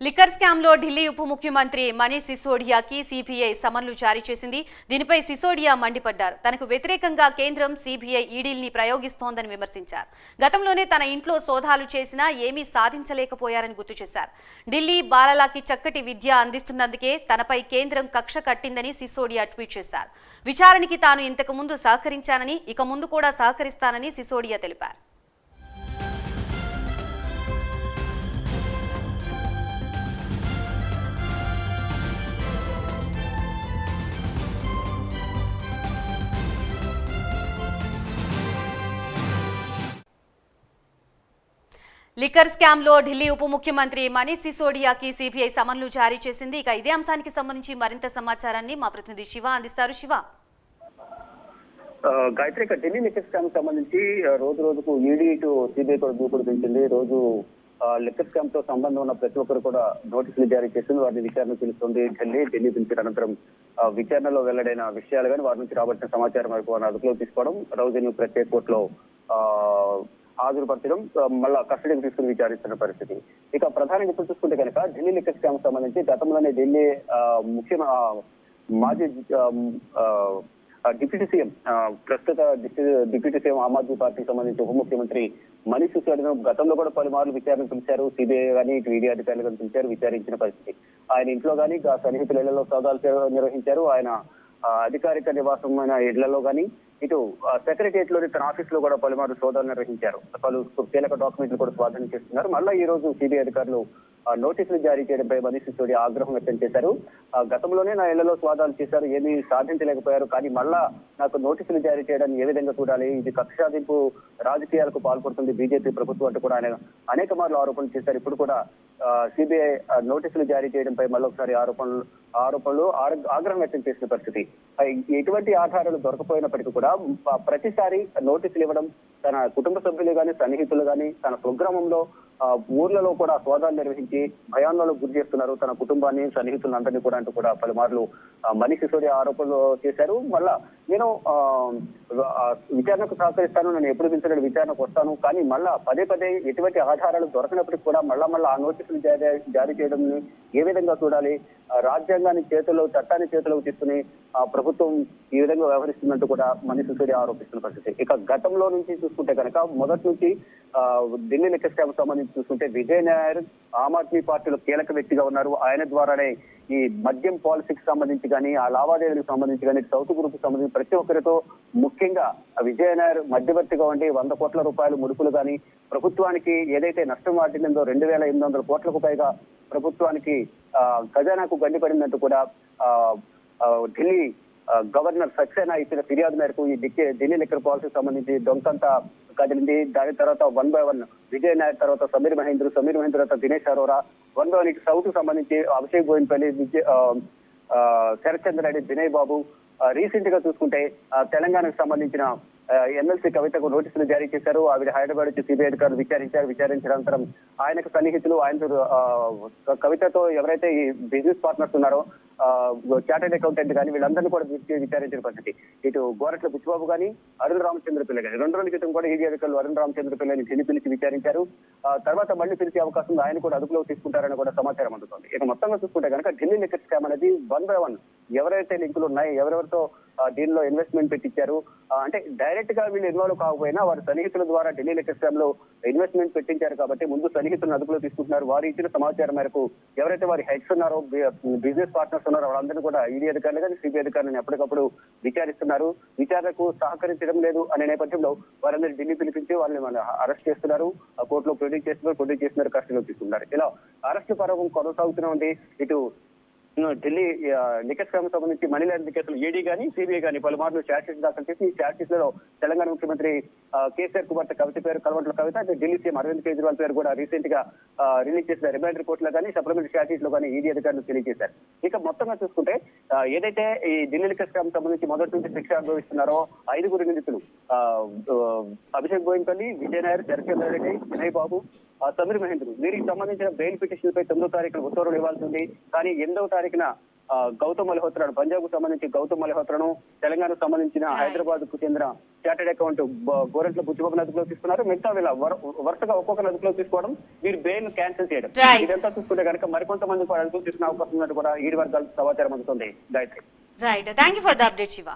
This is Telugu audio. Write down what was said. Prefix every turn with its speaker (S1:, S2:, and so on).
S1: లిక్కర్ స్కామ్ లో ఢిల్లీ ఉప ముఖ్యమంత్రి మనీష్ సిసోడియాకి సిబిఐ సమన్లు జారీ చేసింది. దీనిపై సిసోడియా మండిపడ్డారు. తనకు వ్యతిరేకంగా కేంద్రం సిబిఐ ఈడీల్ని ప్రయోగిస్తోందని విమర్శించారు. గతంలోనే తన ఇంట్లో సోదాలు చేసినా ఏమీ సాధించలేకపోయారని గుర్తు చేశారు. ఢిల్లీ బాలలకి చక్కటి విద్య అందిస్తున్నందుకే తనపై కేంద్రం కక్ష కట్టిందని సిసోడియా ట్వీట్ చేశారు. విచారణకి తాను ఇంతకు ముందు సహకరించానని, ఇక ముందు కూడా సహకరిస్తానని సిసోడియా తెలిపారు. లిక్కర్ స్కామ్ లో ఢిల్లీ ఉప ముఖ్యమంత్రి మనీష్ సిసోడియాకి సిబిఐ సమన్లు జారీ చేసింది. ఇక ఇదే అంశానికి సంబంధించి మరింత సమాచారాన్ని మా ప్రతినిధి శివ అందిస్తారు. శివ,
S2: గాయత్రి, ఢిల్లీ లిక్కర్ స్కామ్ సంబంధించి రోజు రోజుకు ఈడీ టు సిబిఐ కూడా దూకుడు పెంచింది. రోజు లిక్కర్ స్కామ్ తో సంబంధం ఉన్న ప్రతి ఒక్కరు కూడా నోటీసులు జారీ చేసింది. వారిని విచారణ పిలుస్తుంది ఢిల్లీ పిలిచిన అనంతరం విచారణలో వెల్లడైన విషయాలు కానీ వారి నుంచి రాబట్టిన సమాచారం వరకు వారిని అదుపులో తీసుకోవడం, రోజు ప్రత్యేక కోర్టులో హాజరుపరచడం, మళ్ళా కస్టడీకి తీసుకుని విచారిస్తున్న పరిస్థితి. ఇక ప్రధానంగా ఇప్పుడు చూసుకుంటే కనుక ఢిల్లీ లిక్కర్ స్కామ్ సంబంధించి గతంలోనే ఢిల్లీ మాజీ డిప్యూటీ సీఎం, ప్రస్తుత డిప్యూటీ సీఎం ఆమ్ ఆద్మీ పార్టీకి సంబంధించి ఉప ముఖ్యమంత్రి మనీష్ సిసోడియాను గతంలో కూడా పలుమార్లు విచారణ పిలిచారు. సిబిఐ కానీ ఇటు ఈడీ అధికారులు కానీ పిలిచారు, విచారించిన పరిస్థితి. ఆయన ఇంట్లో కానీ సన్నిహితుల ఇళ్లలో సోదాలు నిర్వహించారు. ఆయన అధికారిక నివాసమైన ఇళ్లలో కానీ ఇటు సెక్రటరియట్ లోని తన ఆఫీస్ లో కూడా పలుమార్లు సోదాలు నిర్వహించారు. పలు కీలక డాక్యుమెంట్లు కూడా స్వాధీనం చేస్తున్నారు. మళ్ళా ఈ రోజు సిబిఐ అధికారులు నోటీసులు జారీ చేయడంపై మనీష్ సిసోడియా ఆగ్రహం వ్యక్తం చేశారు. గతంలోనే నా ఇళ్లలో స్వాదాలు చేశారు, ఏమీ సాధించలేకపోయారు, కానీ మళ్ళా నాకు నోటీసులు జారీ చేయడాన్ని ఏ విధంగా చూడాలి, ఇది కక్షాదింపు రాజకీయాలకు పాల్పడుతుంది బీజేపీ ప్రభుత్వం అంటూ కూడా ఆయన అనేక మార్లు ఆరోపణలు చేశారు. ఇప్పుడు కూడా సిబిఐ నోటీసులు జారీ చేయడంపై మళ్ళొకసారి ఆరోపణలు ఆగ్రహం వ్యక్తం చేసిన పరిస్థితి. ఎటువంటి ఆధారాలు దొరకపోయినప్పటికీ కూడా ప్రతిసారి నోటీసులు ఇవ్వడం, తన కుటుంబ సభ్యులు కానీ సన్నిహితులు కానీ తన స్వగ్రామంలో ఊర్లలో కూడా సోదాలు నిర్వహించి భయాందోళనకు గురి చేస్తున్నారు తన కుటుంబాన్ని, సన్నిహితులను అందరినీ కూడా అంటూ కూడా పలుమార్లు మనీష్ సిసోడియా ఆరోపణలు చేశారు. మళ్ళా నేను విచారణకు సహకరిస్తాను, నేను ఎప్పుడు పిలిచిన విచారణకు వస్తాను, కానీ మళ్ళా పదే ఎటువంటి ఆధారాలు దొరకనప్పటికీ కూడా మళ్ళా ఆ నోటీసులు జారీ చేయడం ఏ విధంగా చూడాలి, రాజ్యాంగాన్ని చట్టాన్ని చేతిలోకి తీసుకుని ప్రభుత్వం ఈ విధంగా వ్యవహరిస్తుందంటూ కూడా మనీష్ సిసోడియా ఆరోపిస్తున్న పరిస్థితి. ఇక గతంలో నుంచి చూసుకుంటే కనుక మొదటి నుంచి ఢిల్లీ లిక్కర్ స్కామ్ సంబంధించి చూసుకుంటే విజయ్ నాయర్ ఆమ్ ఆద్మీ పార్టీలో కీలక వ్యక్తిగా ఉన్నారు. ఆయన ద్వారానే ఈ మద్యం పాలసీకి సంబంధించి కానీ ఆ లావాదేవీలకు సంబంధించి కానీ సౌత్ గ్రూప్ కి సంబంధించి ప్రతి ఒక్కరితో, ముఖ్యంగా విజయ్ నాయర్ మధ్యవర్తిగా ఉండి 100 కోట్ల రూపాయలు ముడుపులు కానీ ప్రభుత్వానికి ఏదైతే నష్టం వాటిల్లిందో 2,800 కోట్లకు పైగా ప్రభుత్వానికి ఖజానాకు గండిపడిందంటూ కూడా ఢిల్లీ గవర్నర్ సక్సేనా ఇచ్చిన ఫిర్యాదు మేరకు ఈ ఢిల్లీ లిక్కర్ పాలసీకి సంబంధించి దొంకంతా కదిలింది. దాని తర్వాత 1 by 1 విజయ్ నాయర్ తర్వాత సమీర్ మహేంద్ర తర్వాత దినేష్ అరోరా, 1 by 1 సౌత్ సంబంధించి అభిషేక్ గోవిందపల్లి, శరత్ చంద్ర రెడ్డి, వినయ్ బాబు. రీసెంట్ గా చూసుకుంటే తెలంగాణకు సంబంధించిన ఎమ్మెల్సీ కవితకు నోటీసులు జారీ చేశారు. ఆవిడ హైదరాబాద్ వచ్చి సిబిఐ అధికారులు విచారించిన అనంతరం ఆయనకు సన్నిహితులు, ఆయనతో కవితతో ఎవరైతే ఈ బిజినెస్ పార్ట్నర్స్ ఉన్నారో చార్టెడ్ అకౌంటెంట్ కానీ వీళ్ళందరినీ కూడా విచారించిన పరిస్థితి. ఇటు గోరట్ల బుచ్చిబాబు కానీ అరుణ్ రామచంద్ర పిల్ల కానీ 2 రోజుల క్రితం కూడా ఈడీ అధికారులు అరుణ్ రామచంద్ర పిల్లని పిలిచి విచారించారు. తర్వాత మళ్ళీ పిలిచే అవకాశం ఉంది, ఆయన కూడా అదుపులో తీసుకుంటారని కూడా సమాచారం అందుతుంది. ఇక మొత్తంగా చూసుకుంటే కనుక ఢిల్లీ లిక్కర్ స్కామ్ అనేది 1 by 1 ఎవరైతే లింకులు ఉన్నాయి, ఎవరెవరితో దీనిలో ఇన్వెస్ట్మెంట్ పెట్టించారు, అంటే డైరెక్ట్ గా వీళ్ళు ఇన్వాల్వ్ కాకపోయినా వారి సన్నిహితుల ద్వారా ఢిల్లీ లిక్కర్ స్కామ్ లో ఇన్వెస్ట్మెంట్ పెట్టించారు కాబట్టి ముందు సన్నిహితులను అదుపులో తీసుకుంటున్నారు. వారు ఇచ్చిన సమాచారం మేరకు ఎవరైతే వారి హెడ్స్ ఉన్నారో, బిజినెస్ పార్ట్నర్స్ ఉన్నారో వాళ్ళందరినీ కూడా ఈడీ అధికారులు కానీ సిబిఐ అధికారులను ఎప్పటికప్పుడు విచారిస్తున్నారు. విచారణకు సహకరించడం లేదు అనే నేపథ్యంలో వారందరూ ఢిల్లీ పిలిపించి వాళ్ళని అరెస్ట్ చేస్తున్నారు, కోర్టులో ప్రొడ్యూస్ చేస్తున్నారు, కస్టడీలో తీసుకున్నారు. ఇలా అరెస్టు పర్వం కొనసాగుతూనే ఉంది. ఇటు ఢిల్లీ లిక్కర్ స్కామ్ సంబంధించి మనీ లాండరింగ్ కేసులు ఈడీ కానీ సిబిఐ కానీ పలుమార్లు ఛార్జ్ షీట్ దాఖలు చేసి ఈ ఛార్జ్ షీట్ లలో తెలంగాణ ముఖ్యమంత్రి కేసీఆర్ కుమార్తె కవిత పేరు, కల్వట్ల కవిత, ఢిల్లీ సీఎం అరవింద్ కేజ్రీవాల్ పేరు కూడా రీసెంట్ గా రిలీజ్ చేసిన రిమైండ్ రిపోర్ట్ లో కానీ సప్లిమెంటరీ ఛార్జ్ షీట్ లో కానీ ఈడీ అధికారులు తెలియజేశారు. ఇక మొత్తంగా చూసుకుంటే ఏదైతే ఈ ఢిల్లీ లిక్కర్ స్కామ్ సంబంధించి మొదటి నుంచి శిక్ష అనుభవిస్తున్నారో 5 నిందితులు అభిషేక్ గోవిందపల్లి, విజయ్ నాయర్, శరత్చంద్ర రెడ్డి, వినయ్ బాబు, సమీర్ మహేంద్ర వీరికి సంబంధించిన బెయిల్ పిటిషన్ పై 9వ తారీఖున ఉత్తర్వులు ఇవ్వాల్సి ఉంది. కానీ 8వ తారీఖున గౌతమ్ మల్హోత్రాను, పంజాబ్ కు సంబంధించి గౌతమ్ మల్హోత్రాను, తెలంగాణకు సంబంధించిన హైదరాబాద్ కు చెందిన చార్టెడ్ అకౌంట్ గోరెంట్ల బుచ్చిబాబు నదుపులో తీసుకున్నారు. మిగతా వీళ్ళ వరుసగా ఒక్కొక్క నదుపులో తీసుకోవడం, వీరి బెయిల్ క్యాన్సిల్ చేయడం, ఇదంతా చూసుకుంటే కనుక మరికొంతమంది కూడా అదుపులో తీసుకునే అవకాశం ఉన్నట్టు కూడా ఈడీ వర్గాలకు సమాచారం అందుతుంది. Gayatri.
S1: Right, thank you for the update Shiva.